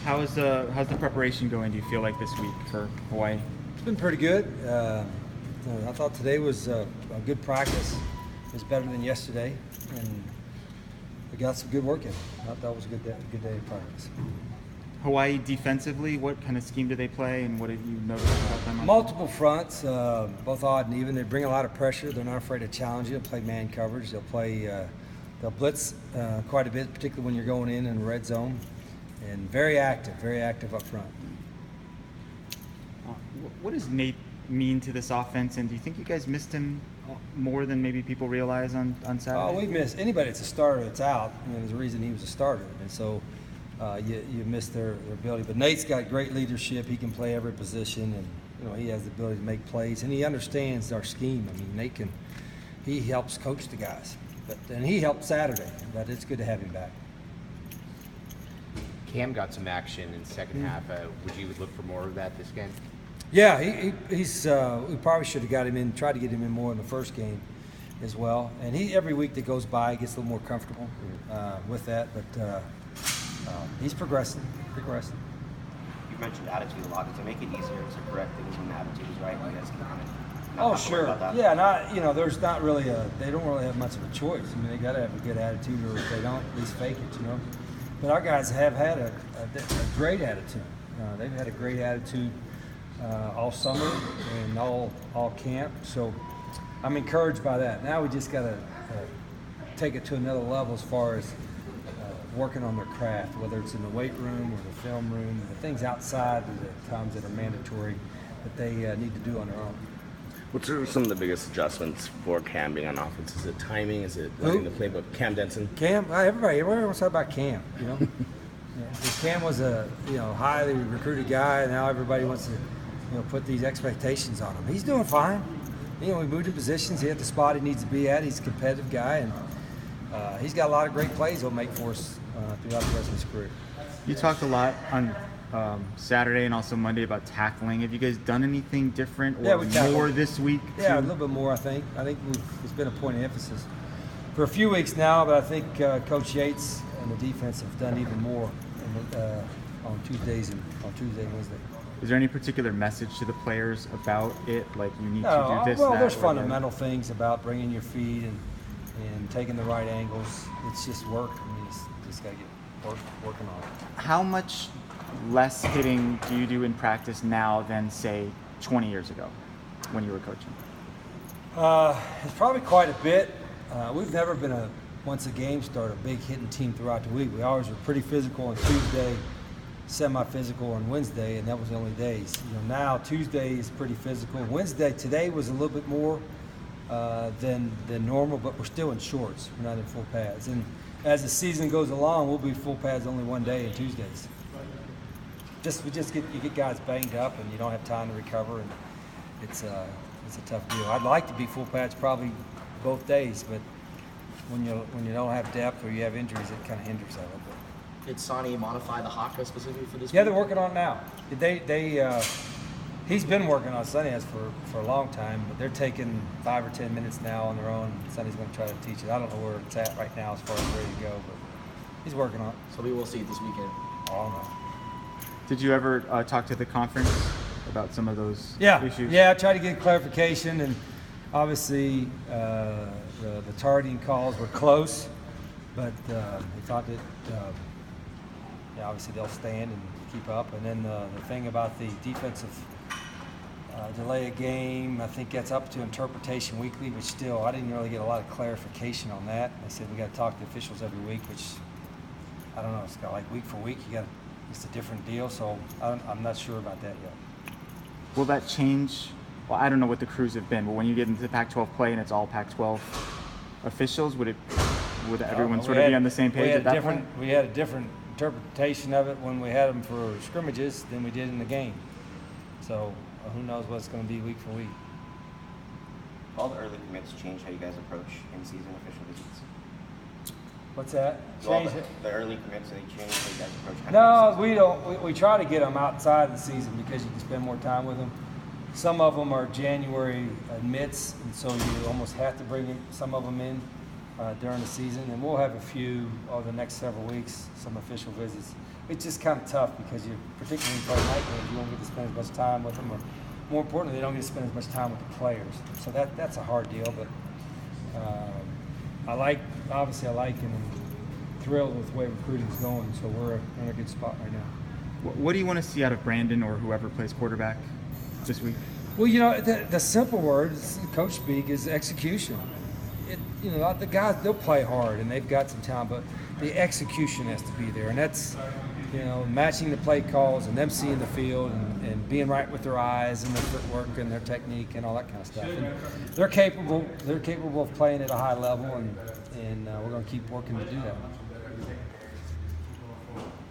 How's the preparation going, do you feel like, this week for Hawaii? It's been pretty good. I thought today was a good practice. It was better than yesterday, and we got some good work in. I thought that was a good day of practice. Hawaii defensively, what kind of scheme do they play, and what have you noticed about them? Multiple fronts, both odd and even. They bring a lot of pressure. They're not afraid to challenge you. They'll play man coverage. They'll blitz quite a bit, particularly when you're going in the red zone. And very active up front. What does Nate mean to this offense, and do you think you guys missed him more than maybe people realize on Saturday? Oh, we miss anybody that's a starter that's out. There's a reason he was a starter, and so you miss their ability. But Nate's got great leadership. He can play every position, and he has the ability to make plays, and he understands our scheme. Nate he helps coach the guys, and he helped Saturday. But it's good to have him back. Cam got some action in the second half. Would you look for more of that this game? Yeah, he's. We probably should have got him in. Tried to get him in more in the first game, as well. And every week that goes by, he gets a little more comfortable with that. But he's progressing. You mentioned attitude a lot. Does it make it easier to correct things when the attitude is right? You guys can kind of Oh, sure. Yeah, there's not really they don't really have much of a choice. They got to have a good attitude, or if they don't, at least fake it. But our guys have had a great attitude. They've had a great attitude all summer and all camp. So I'm encouraged by that. Now we just got to take it to another level as far as working on their craft, whether it's in the weight room or the film room, the things outside the times that are mandatory that they need to do on their own. What's some of the biggest adjustments for Cam being on offense? Is it timing? Is it learning the playbook? Cam Denson? Cam, everybody wants to talk about Cam, Cam was a highly recruited guy, and now everybody wants to put these expectations on him. He's doing fine. We moved to positions. He at the spot he needs to be at. He's a competitive guy, and he's got a lot of great plays he'll make for us throughout the rest of his career. You talked a lot on Saturday and also Monday about tackling. Have you guys done anything different or more this week? Yeah, a little bit more, I think. It's been a point of emphasis for a few weeks now, but I think Coach Yates and the defense have done even more on Tuesdays and Wednesday. Is there any particular message to the players about it, like you need to do this, well, that, there's or fundamental things about bringing your feet and taking the right angles. It's just work. You just got to get working on it. How much less hitting do you do in practice now than, say, 20 years ago when you were coaching? It's probably quite a bit. We've never been once a game start, a big hitting team throughout the week. We always were pretty physical on Tuesday, semi-physical on Wednesday, and that was the only days. Now Tuesday is pretty physical. Today was a little bit more than normal, but we're still in shorts. We're not in full pads. And as the season goes along, we'll be full pads only one day and Tuesdays. You get guys banged up, and you don't have time to recover, and it's a tough deal. I'd like to be full pads probably both days, but when you don't have depth or you have injuries, it kind of hinders that a little bit. Did Sonny modify the haka specifically for this? Yeah, week? they're working on it now. He's been working on Sonny for a long time, but they're taking 5 or 10 minutes now on their own. Sonny's going to try to teach it. I don't know where it's at right now as far as ready to go, but he's working on it. So we will see it this weekend. Oh no. Did you ever talk to the conference about some of those issues? Yeah, I tried to get clarification, and obviously the targeting calls were close, but we thought that obviously they'll stand and keep up. And then the thing about the defensive delay a game, I think that's up to interpretation weekly, which still I didn't really get a lot of clarification on that. They said we got to talk to officials every week, which I don't know. It's got like week for week. It's a different deal, so I'm not sure about that yet. Will that change? Well, I don't know what the crews have been, but when you get into the Pac-12 play and it's all Pac-12 officials, would everyone sort of be on the same page at that point? We had a different interpretation of it when we had them for scrimmages than we did in the game. So who knows what it's going to be week for week. All the early commits change how you guys approach in-season official visits. What's that? Change the early commits, they change how you guys approach. No, we don't. We try to get them outside of the season because you can spend more time with them. Some of them are January admits, and so you almost have to bring some of them in during the season. And we'll have a few over the next several weeks, some official visits. it's just kind of tough because you, particularly when you play night games, you don't get to spend as much time with them, or more importantly, they don't get to spend as much time with the players. So that's a hard deal, but I like and I'm thrilled with the way recruiting's going. So we're in a good spot right now. What do you want to see out of Brandon or whoever plays quarterback this week? Well, you know, the simple word, coach speak, is execution. You know, the guys, they'll play hard and they've got some talent, but the execution has to be there. And that's, you know, matching the play calls and them seeing the field and being right with their eyes and their footwork and their technique and all that kind of stuff. And they're capable of playing at a high level, and we're going to keep working to do that.